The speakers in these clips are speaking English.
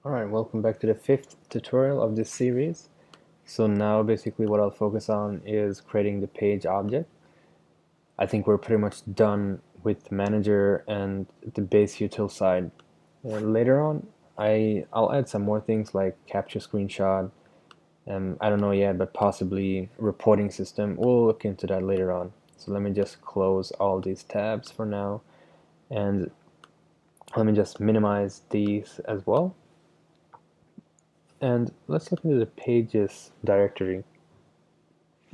Alright, welcome back to the fifth tutorial of this series. So now basically what I'll focus on is creating the page object. I think we're pretty much done with the manager and the base util side. Later on, I'll add some more things like capture screenshot. I don't know yet, but possibly reporting system. We'll look into that later on. So let me just close all these tabs for now, and let me just minimize these as well. And let's look into the pages directory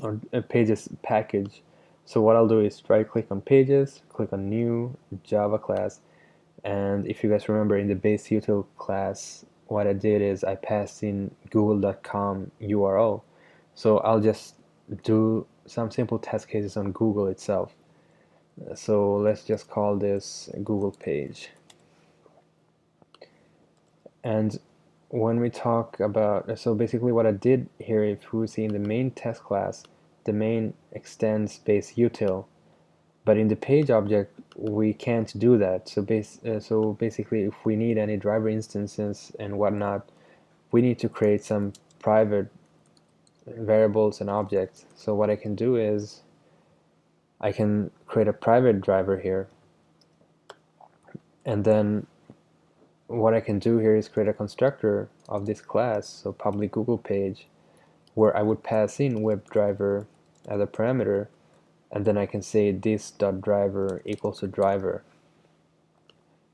or pages package. So what I'll do is right click on pages, click on new Java class, and if you guys remember in the base util class, what I did is I passed in google.com URL. So I'll just do some simple test cases on Google itself. So let's just call this Google page. And when we talk about, so basically what I did here, if we see in the main test class, the main extends base util, but in the page object we can't do that. So basically if we need any driver instances and whatnot, we need to create some private variables and objects. So what I can do is I can create a private driver here, and then what I can do here is create a constructor of this class, so public Google page, where I would pass in WebDriver as a parameter, and then I can say this.driver equals to driver.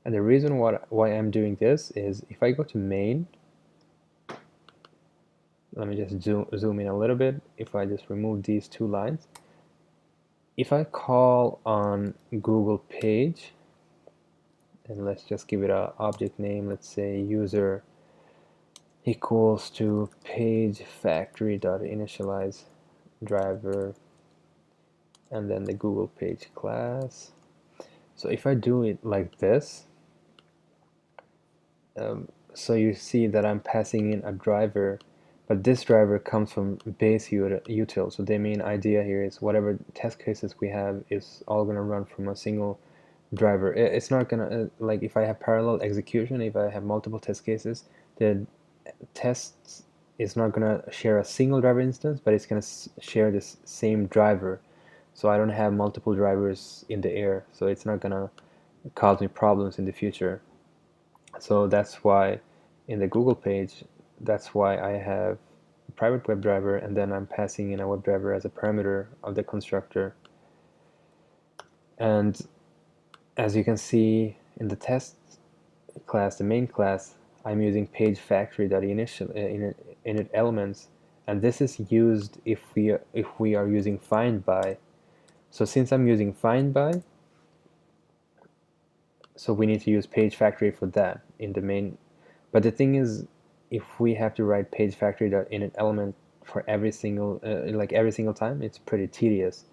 And the reason why I'm doing this is if I go to main, let me just zoom in a little bit. If I just remove these two lines, if I call on Google page, and let's just give it an object name, let's say user equals to page factory.initialize driver, and then the Google page class. So if I do it like this, so you see that I'm passing in a driver, but this driver comes from base util. So the main idea here is whatever test cases we have is all going to run from a single driver. It's not going to, like if I have parallel execution, if I have multiple test cases, the test is not going to share a single driver instance, but it's going to share this same driver. So I don't have multiple drivers in the air, so it's not going to cause me problems in the future. So that's why in the Google page, that's why I have a private WebDriver, and then I'm passing in a WebDriver as a parameter of the constructor. And as you can see in the test class, the main class, I'm using page factory.init elements, and this is used if we are using find by. So since I'm using find by, so we need to use page factory for that in the main. But the thing is, if we have to write page factory.init element for every single every single time, it's pretty tedious.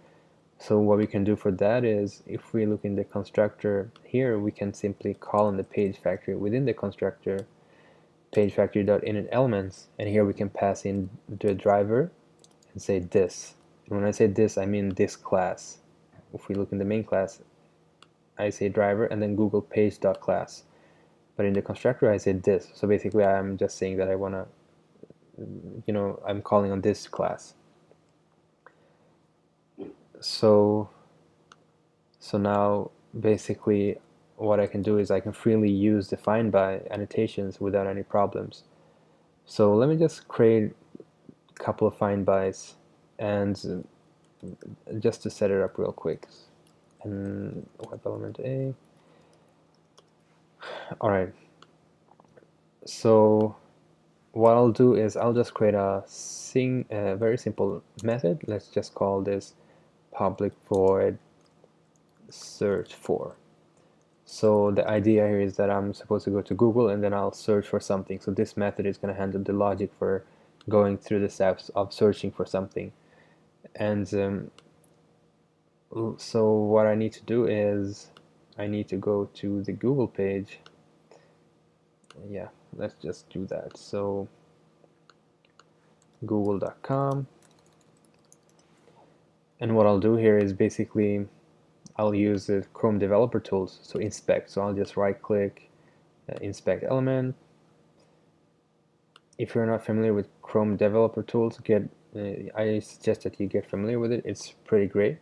So what we can do for that is, if we look in the constructor here, we can simply call on the page factory within the constructor, page factory.init elements, and here we can pass in the driver and say this. And when I say this, I mean this class. If we look in the main class, I say driver and then Google page.class. But in the constructor, I say this. So basically, I'm just saying that I want to, I'm calling on this class. So now basically what I can do is I can freely use the find by annotations without any problems. So let me just create a couple of find bys, and just to set it up real quick. And web element A. Alright. So what I'll do is I'll just create a very simple method. Let's just call this public void search for. So the idea here is that I'm supposed to go to Google and then I'll search for something. So this method is going to handle the logic for going through the steps of searching for something. And so what I need to do is I need to go to the Google page. Yeah, let's just do that. So google.com, and what I'll do here is basically I'll use the Chrome developer tools, so inspect. So I'll just right click, inspect element, if you're not familiar with Chrome developer tools, I suggest that you get familiar with it. It's pretty great.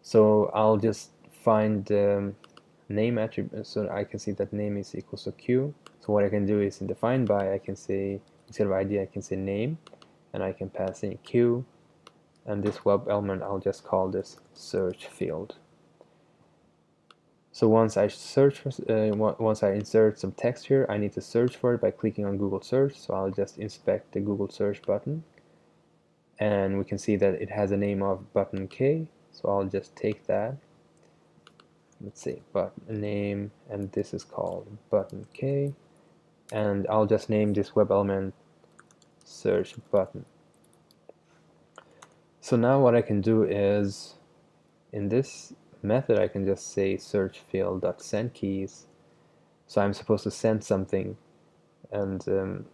So I'll just find the name attribute, so I can see that name is equals to Q. So what I can do is in the find by, I can say, instead of ID, I can say name, and I can pass in Q, and this web element, I'll just call this search field. So once I search for, once I insert some text here, I need to search for it by clicking on Google search. So I'll just inspect the Google search button, and we can see that it has a name of button K. So I'll just take that. Let's see, button name, and this is called button K, and I'll just name this web element search button. So now what I can do is, in this method, I can just say search field.send keys. So I'm supposed to send something, and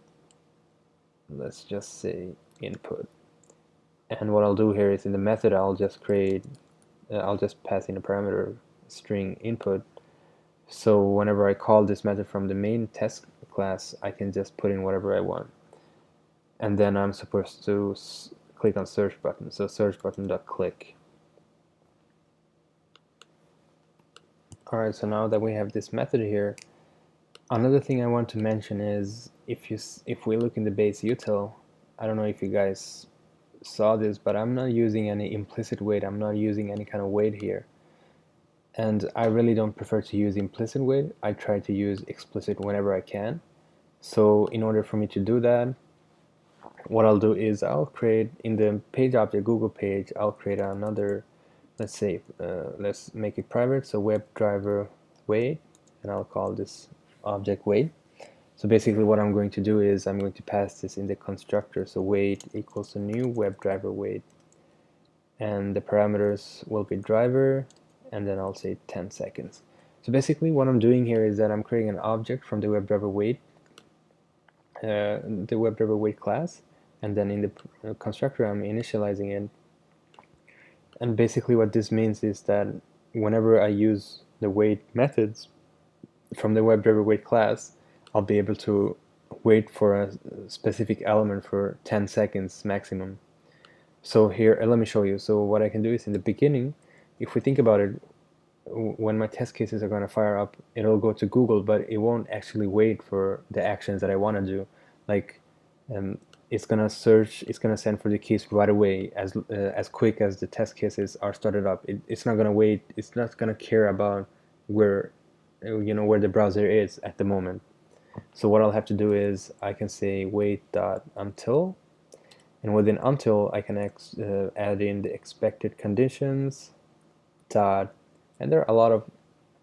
let's just say input. And what I'll do here is in the method, I'll just pass in a parameter string input. So whenever I call this method from the main test class, I can just put in whatever I want. And then I'm supposed to click on search button. So search button.click. Alright, so now that we have this method here, another thing I want to mention is if we look in the base util, I don't know if you guys saw this, but I'm not using any implicit wait. I'm not using any kind of wait here. And I really don't prefer to use implicit wait. I try to use explicit whenever I can. So in order for me to do that, what I'll do is I'll create in the page object Google page, I'll create another, let's say, let's make it private, so WebDriver wait, and I'll call this object wait. So basically what I'm going to do is I'm going to pass this in the constructor, so wait equals to new WebDriver wait, and the parameters will be driver, and then I'll say 10 seconds. So basically what I'm doing here is that I'm creating an object from the WebDriver wait class, and then in the constructor I'm initializing it. And basically what this means is that whenever I use the wait methods from the WebDriver wait class, I'll be able to wait for a specific element for 10 seconds maximum. So here, let me show you. So what I can do is in the beginning, if we think about it, when my test cases are going to fire up, it'll go to Google, but it won't actually wait for the actions that I want to do. Like, it's going to search, it's going to send for the keys right away, as quick as the test cases are started up. It's not going to wait. It's not going to care about where the browser is at the moment. So what I'll have to do is I can say wait.until, and within until I can add in the expected conditions dot, and there are a lot of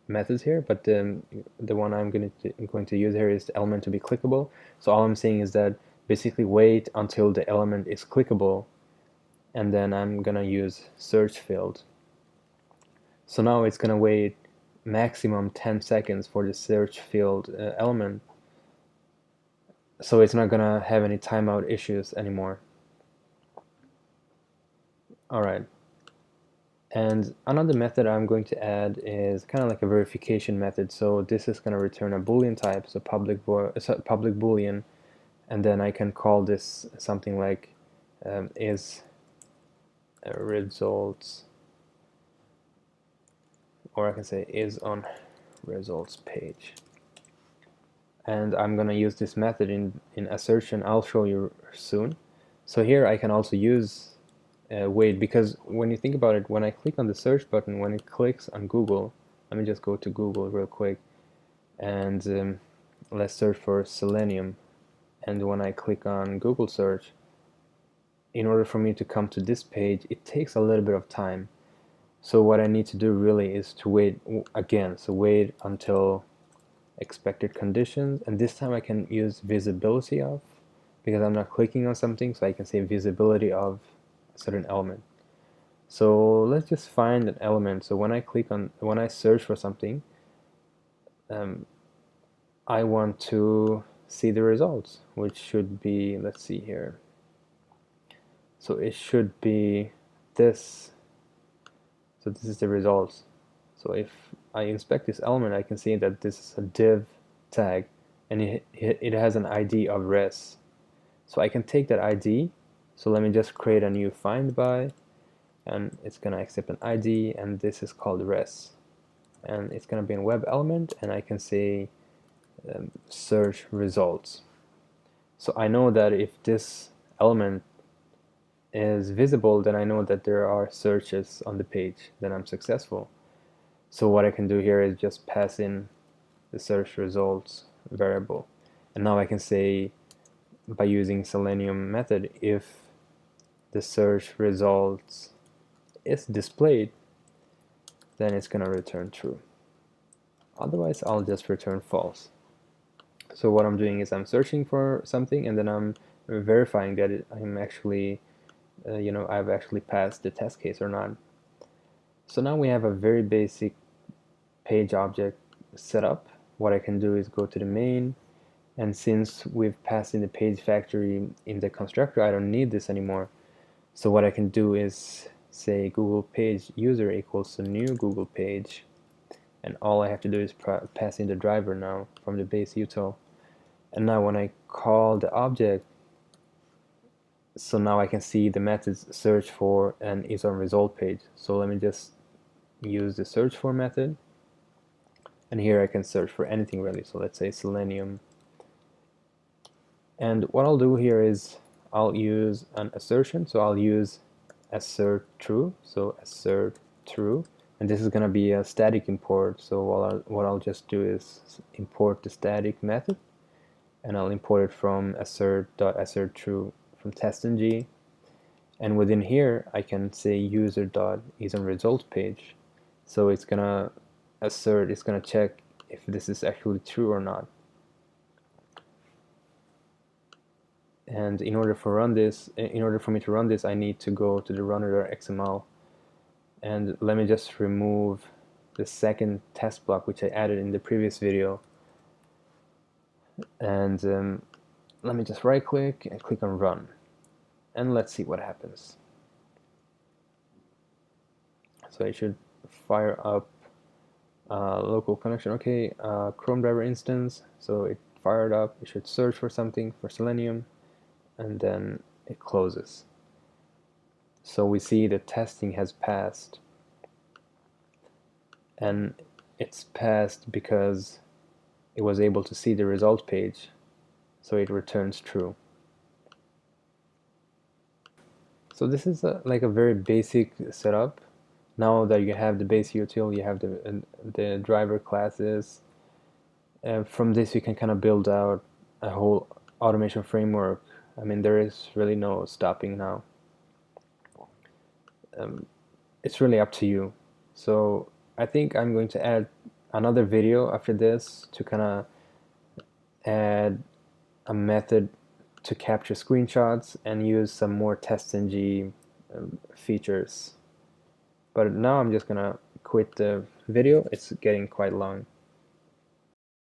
methods here, but the one I'm going to use here is the element to be clickable. So all I'm saying is that basically wait until the element is clickable, and then I'm gonna use search field. So now it's gonna wait maximum 10 seconds for the search field element, so it's not gonna have any timeout issues anymore. Alright, and another method I'm going to add is kind of like a verification method. So this is going to return a boolean type, so public boolean, and then I can call this something like is results, or I can say is on results page. And I'm going to use this method in assertion. I'll show you soon. So here I can also use wait, because when you think about it, when I click on the search button, when it clicks on Google, let me just go to Google real quick, and let's search for Selenium. And when I click on Google search, in order for me to come to this page, it takes a little bit of time. So what I need to do really is to wait again. So wait until expected conditions, and this time I can use visibility of, because I'm not clicking on something, so I can say visibility of a certain element. So let's just find an element. So when I search for something, I want to see the results, which should be, let's see here. So it should be this. So this is the results. So if I inspect this element, I can see that this is a div tag, and it has an ID of res. So I can take that ID. So let me just create a new find by, and it's gonna accept an ID, and this is called res, and it's gonna be a web element, and I can say search results. So I know that if this element is visible, then I know that there are searches on the page, then I'm successful. So what I can do here is just pass in the search results variable, and now I can say by using Selenium method, if the search results is displayed, then it's gonna return true. Otherwise, I'll just return false. So what I'm doing is I'm searching for something, and then I'm verifying that I'm actually, I've actually passed the test case or not. So now we have a very basic page object set up. What I can do is go to the main, and since we've passed in the page factory in the constructor, I don't need this anymore. So what I can do is say Google page user equals to new Google page, and all I have to do is pass in the driver now from the base util. And now when I call the object, so now I can see the methods search for and is on result page. So let me just use the search for method, and here I can search for anything really. So let's say Selenium, and what I'll do here is I'll use an assertion. So I'll use assert true, so assert true, and this is going to be a static import. So what I'll just do is import the static method, and I'll import it from assert.assert true from testng, and within here I can say user.isOnResult page. So it's gonna assert, it's gonna check if this is actually true or not. And in order for me to run this, I need to go to the runner.xml, and let me just remove the second test block which I added in the previous video, and let me just right click and click on run, and let's see what happens. So it should fire up local connection. Okay, Chrome driver instance, so it fired up. It should search for something for Selenium, and then it closes. So we see the testing has passed, and it's passed because it was able to see the result page, so it returns true. So this is like a very basic setup. Now that you have the base util, you have the driver classes, from this you can kind of build out a whole automation framework. I mean, there is really no stopping now. It's really up to you. So I think I'm going to add another video after this to kind of add a method to capture screenshots and use some more testng features. But now I'm just gonna quit the video. It's getting quite long.